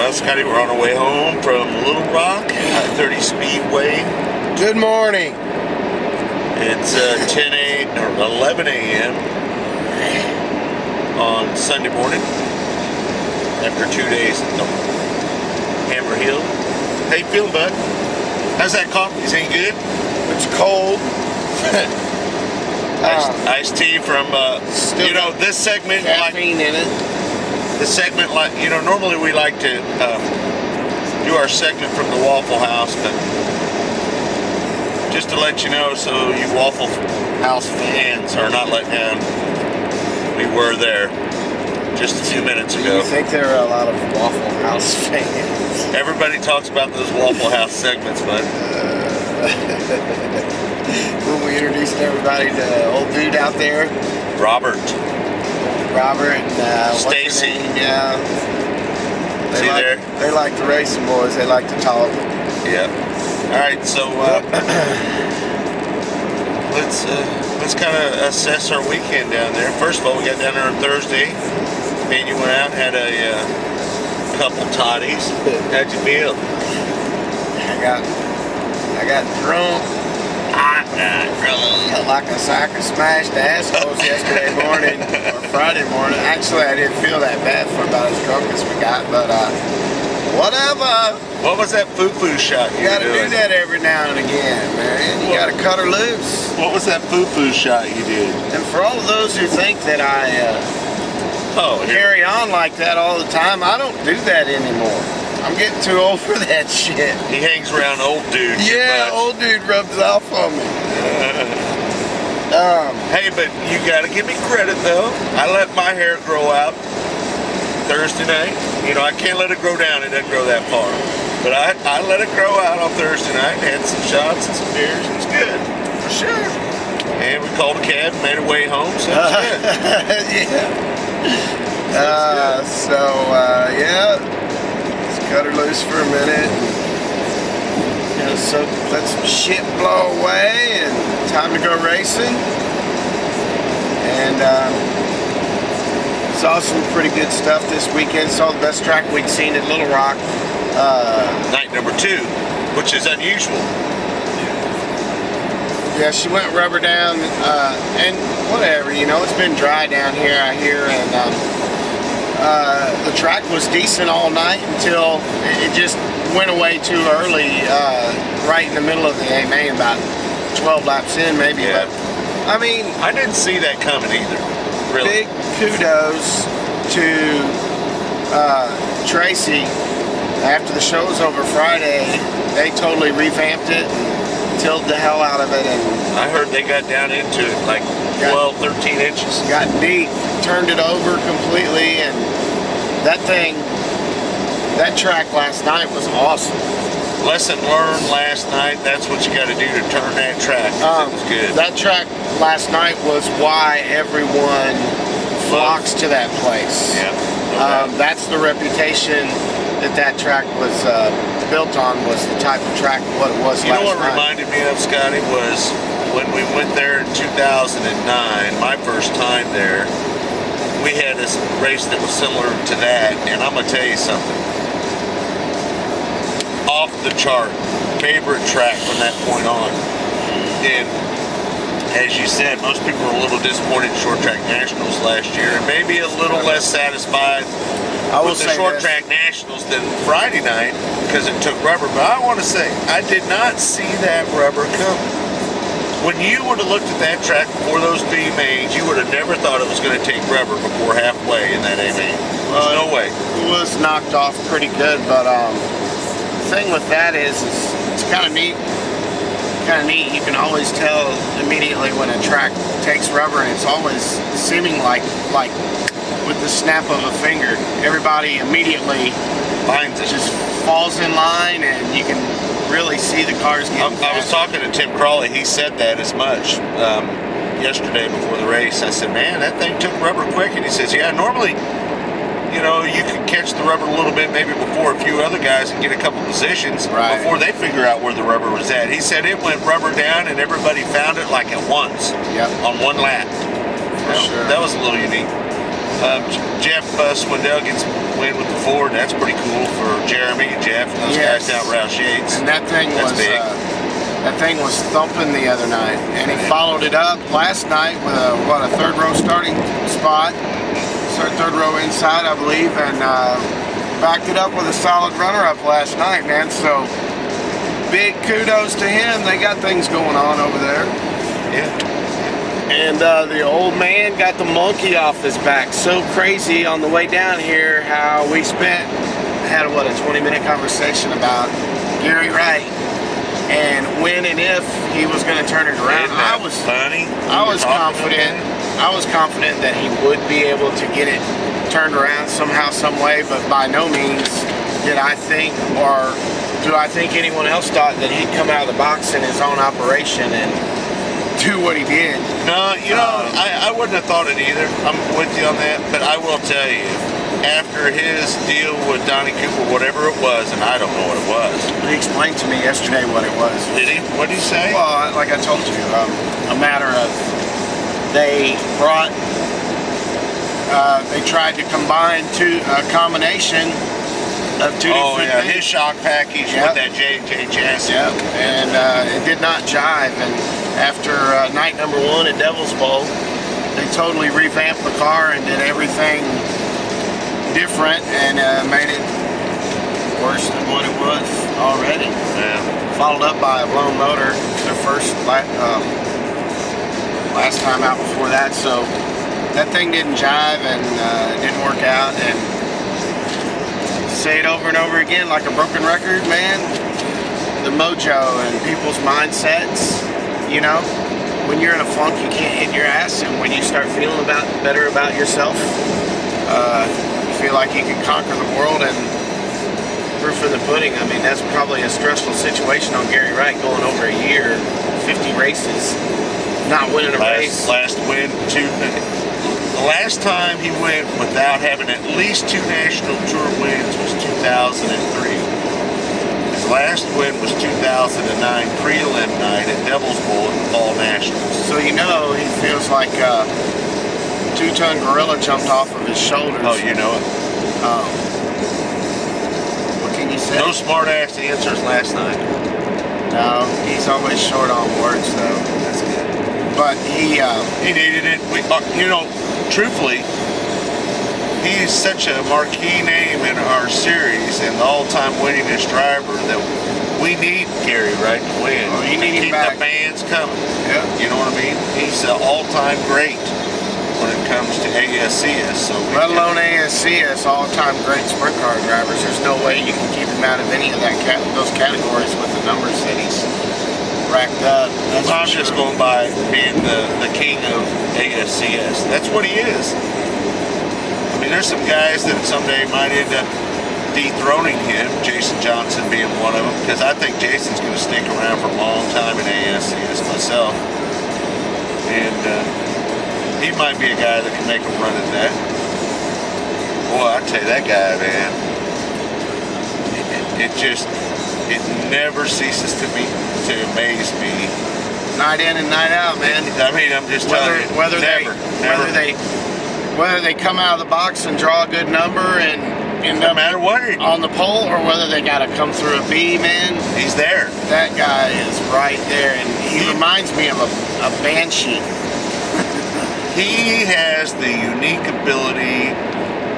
Well, Scotty, we're on our way home from Little Rock, I-30 Speedway. Good morning. It's 11 a.m. on Sunday morning after 2 days at the Hammer Hill. How you feeling, bud? How's that coffee? Is it good? It's cold. Iced tea from, you know, this segment, caffeine in it. This segment, like, you know, normally we like to do our segment from the Waffle House, but just to let you know, so you Waffle House fans are not let down, we were there just a few minutes ago. Do you think there are a lot of Waffle House fans? Everybody talks about those Waffle House segments, bud. When we introduced everybody to the old dude out there, Robert and Stacy. Yeah. They like the racing boys. They like to talk. Yeah. All right. So let's kind of assess our weekend down there. First of all, we got down there on Thursday. And you went out and had a couple toddies. How'd you feel? I got drunk. Felt like a sack of smashed assholes yesterday morning or Friday morning. Actually, I didn't feel that bad for about as drunk as we got, but whatever. What was that foo-foo shot you gotta do that every now and again, man. You gotta cut her loose. What was that foo-foo shot you did? And for all of those who think that I carry on like that all the time, I don't do that anymore. I'm getting too old for that shit. He hangs around old dudes. Yeah, old dude rubs off on me. Hey, but you gotta give me credit though. I let my hair grow out Thursday night. You know, I can't let it grow down. It doesn't grow that far. But I let it grow out on Thursday night. Had some shots and some beers. It was good. For sure. And we called a cab and made our way home. So it was good. Yeah. Yeah. Cut her loose for a minute. You know, so let some shit blow away and time to go racing. And saw some pretty good stuff this weekend. Saw the best track we'd seen at Little Rock. Night number 2, which is unusual. Yeah, she went rubber down and whatever, you know, it's been dry down here, I hear, and the track was decent all night until it just went away too early, right in the middle of the A main, about 12 laps in maybe. Yeah. But I mean, I didn't see that coming either. Really. Big kudos to Tracy. After the show was over Friday, they totally revamped it and tilled the hell out of it. And I heard they got down into it like 12, 13 inches. Got deep, turned it over completely, and that track last night was awesome. Lesson learned last night. That's what you got to do to turn that track. It was good. That track last night was why everyone flocks to that place. Yeah. That's the reputation that track was built on, was the type of track what it was last night. You know what reminded me of, Scotty, was when we went there in 2009, my first time there, we had this race that was similar to that, and I'm going to tell you something. Off the chart, favorite track from that point on. And as you said, most people were a little disappointed in Short Track Nationals last year, and maybe a little less satisfied with the Short Track Nationals than Friday night because it took rubber. But I want to say, I did not see that rubber coming. When you would have looked at that track before those B mains, you would have never thought it was going to take rubber before halfway in that A main. There's no way. It was knocked off pretty good, but the thing with that is it's kind of neat. You can always tell immediately when a track takes rubber, and it's always seeming like with the snap of a finger, everybody immediately finds it, just falls in line, and you can really see the cars getting faster. I was talking to Tim Crawley. He said that as much yesterday before the race. I said, man, that thing took rubber quick. And he says, yeah, normally, you know, you can catch the rubber a little bit maybe before a few other guys and get a couple positions before they figure out where the rubber was at. He said it went rubber down and everybody found it like at once on one lap. For sure. That was a little unique. Jeff Swindell gets win with the Ford. That's pretty cool for Jeremy and Jeff and those guys down Roush Yates. And that thing was thumping the other night, and he followed it up last night with a third row starting spot, third row inside, I believe, and backed it up with a solid runner-up last night, man. So big kudos to him. They got things going on over there. Yeah. And the old man got the monkey off his back. So crazy on the way down here how we had a 20-minute conversation about Gary Wright and when and if he was going to turn it around. I was confident that he would be able to get it turned around somehow, some way, but by no means did I think, or do I think anyone else thought, that he'd come out of the box in his own operation and do what he did. No, you know, I wouldn't have thought it either. I'm with you on that, but I will tell you, after his deal with Donnie Cooper, whatever it was, and I don't know what it was. He explained to me yesterday what it was. Did he? What did he say? Well, like I told you, a matter of they tried to combine a combination of two different things. His shock package with that J&J chassis. Yep, and it did not jive. And after night number 1 at Devil's Bowl, they totally revamped the car and did everything different and made it worse than what it was already. Yeah. Followed up by a blown motor, their first last time out before that. So that thing didn't jive and it didn't work out. And say it over and over again like a broken record, man. The mojo and people's mindsets, you know, when you're in a funk, you can't hit your ass, and when you start feeling better about yourself, you feel like you can conquer the world, and proof in the pudding. I mean, that's probably a stressful situation on Gary Wright, going over a year, 50 races, not winning a race. The last time he went without having at least 2 National Tour wins was 2003. His last win was 2009 prelim night at Devil's Bowl at the Fall Nationals. So you know he feels like a 2-ton gorilla jumped off of his shoulders. Oh, you know it. What can you say? No smart-ass answers last night. No, he's always short on words, though. That's good. But he needed it. Truthfully, he's such a marquee name in our series and the all-time winningest driver that we need Gary Wright to win. Oh, you need him keep back. The fans coming. Yeah. You know what I mean? He's an all-time great when it comes to ASCS. So let alone ASCS, all-time great sprint car drivers. There's no way you can keep him out of any of those categories with the numbers that he's racked up. I'm just going by being the king of ASCS. That's what he is. I mean, there's some guys that someday might end up dethroning him, Jason Johnson being one of them, because I think Jason's going to stick around for a long time in ASCS myself. And he might be a guy that can make a run at that. Boy, I tell you, that guy, man, it never ceases to amaze me. Night in and night out, man. I mean, I'm just telling you, whether they come out of the box and draw a good number and end up on the pole, or whether they got to come through a B, man. He's there. That guy is right there, and he reminds me of a banshee. He has the unique ability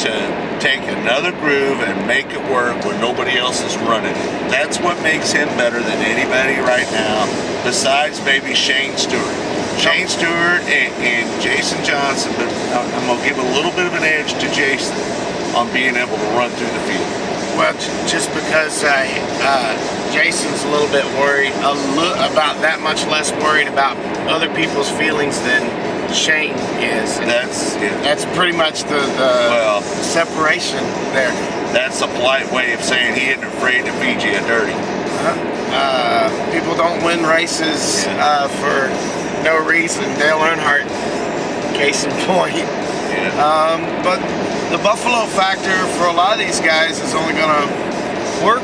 to take another groove and make it work when nobody else is running it. That's what makes him better than anybody right now, besides maybe Shane Stewart. Shane Stewart and Jason Johnson, but I'm going to give a little bit of an edge to Jason on being able to run through the field. Well, just because Jason's a little bit worried, about that much less worried about other people's feelings than Shane is. That's pretty much the separation there. That's a polite way of saying he isn't afraid to feed you a dirty. People don't win races for no reason. Dale Earnhardt, case in point. Yeah. But the Buffalo factor for a lot of these guys is only going to work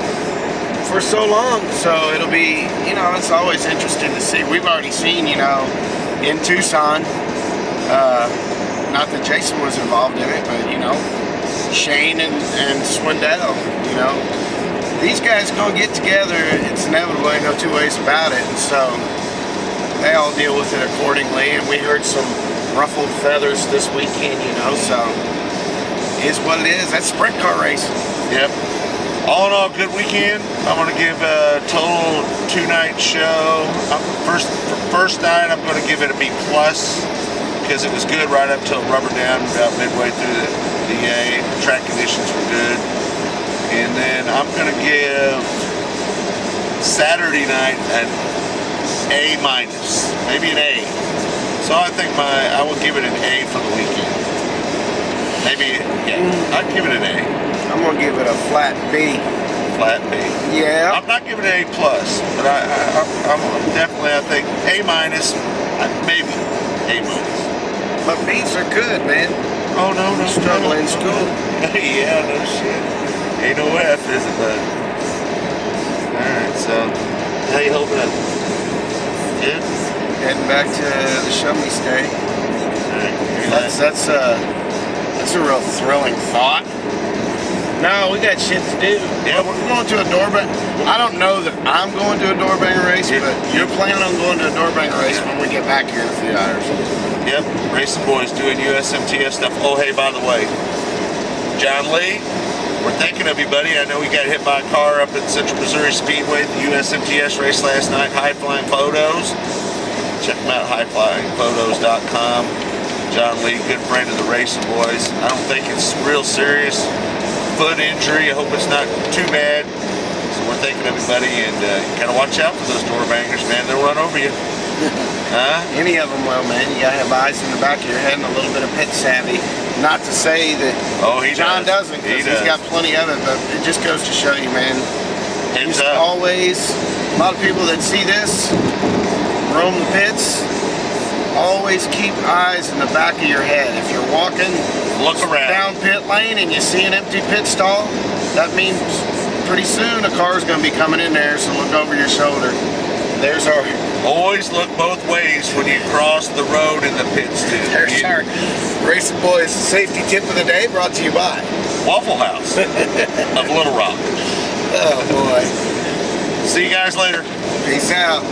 for so long. So it'll be, it's always interesting to see. We've already seen, in Tucson, not that Jason was involved in it, but you know, Shane and Swindell, you know, these guys gonna get together. It's inevitable, ain't no two ways about it. And so they all deal with it accordingly. And we heard some ruffled feathers this weekend, you know, so it is what it is. That's sprint car racing. Yep. All in all, good weekend. I'm going to give a total 2-night show. First night, I'm going to give it a B+ because it was good right up till rubber down about midway through the A. The track conditions were good. And then I'm going to give Saturday night an A-, maybe an A. So I think I will give it an A for the weekend. Maybe, yeah, I'd give it an A. I'm gonna give it a flat B. Flat B. Yeah. I'm not giving it A+, but I'm definitely, I think A-, maybe A-. But B's are good, man. Oh no, Struggle in school. Yeah, no shit. Ain't no F, is it, bud? Alright, so how you holding up? Good? Heading back to the show me stay. Alright. That's a real thrilling thought. No, we got shit to do. Yeah, we're going to a doorbang. I don't know that I'm going to a doorbanger race, but you're planning on going to a doorbanger race when we get back here in a few hours. Yep, Racing Boys doing USMTS stuff. Oh, hey, by the way, John Lee, we're thinking of you, buddy. I know we got hit by a car up at Central Missouri Speedway, the USMTS race last night. High Flying Photos. Check them out, highflyingphotos.com. John Lee, good friend of the Racing Boys. I don't think it's real serious. Foot injury. I hope it's not too bad. So we're thinking of you, buddy, and gotta watch out for those door bangers, man. They'll run over you. Huh? Any of them will, man. You gotta have eyes in the back of your head and a little bit of pit savvy. Not to say that John doesn't, because he's got plenty of it, but it just goes to show you, man. Heads up. Always, a lot of people that see this roam the pits. Always keep eyes in the back of your head. If you're walking, look around down pit lane and you see an empty pit stall, that means pretty soon a car's going to be coming in there, so look over your shoulder. There's our... Always look both ways when you cross the road in the pits, dude. There's our Racing Boys safety tip of the day, brought to you by Waffle House of Little Rock. Oh boy. See you guys later. Peace out.